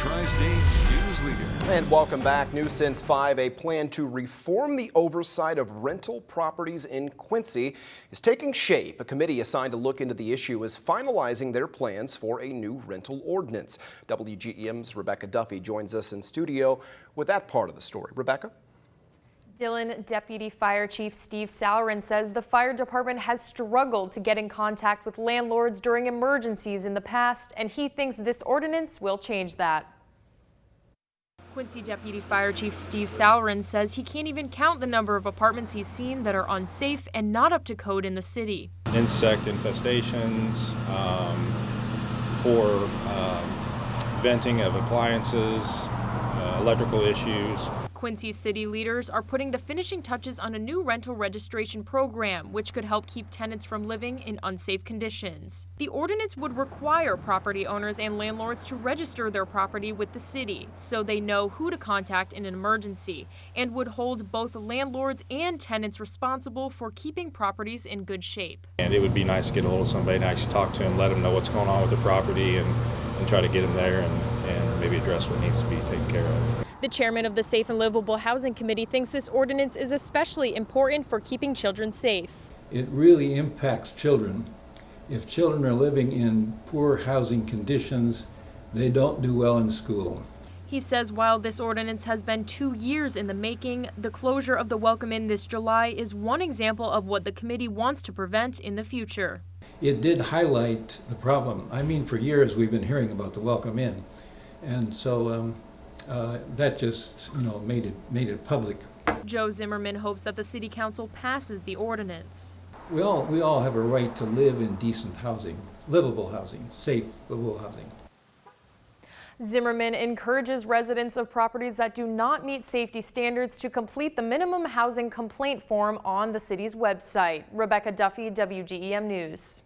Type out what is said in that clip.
Tri-State's news leader. And welcome back. New since 5, a plan to reform the oversight of rental properties in Quincy is taking shape. A committee assigned to look into the issue is finalizing their plans for a new rental ordinance. WGEM's Rebecca Duffy joins us in studio with that part of the story. Rebecca? Dillon Deputy Fire Chief Steve Saurin says the fire department has struggled to get in contact with landlords during emergencies in the past, and he thinks this ordinance will change that. Quincy Deputy Fire Chief Steve Saurin says he can't even count the number of apartments he's seen that are unsafe and not up to code in the city. Insect infestations, poor venting of appliances, electrical issues. Quincy city leaders are putting the finishing touches on a new rental registration program, which could help keep tenants from living in unsafe conditions. The ordinance would require property owners and landlords to register their property with the city so they know who to contact in an emergency, and would hold both landlords and tenants responsible for keeping properties in good shape. And it would be nice to get a hold of somebody and actually talk to them, let them know what's going on with the property, and try to get them there and maybe address what needs to be taken care of. The chairman of the Safe and Livable Housing Committee thinks this ordinance is especially important for keeping children safe. It really impacts children. If children are living in poor housing conditions, they don't do well in school. He says while this ordinance has been 2 years in the making, the closure of the Welcome Inn this July is one example of what the committee wants to prevent in the future. It did highlight the problem. I mean, for years we've been hearing about the Welcome Inn, and so that just, made it public. Joe Zimmerman hopes that the City Council passes the ordinance. We all have a right to live in decent housing, livable housing, safe, livable housing. Zimmerman encourages residents of properties that do not meet safety standards to complete the minimum housing complaint form on the city's website. Rebecca Duffy, WGEM News.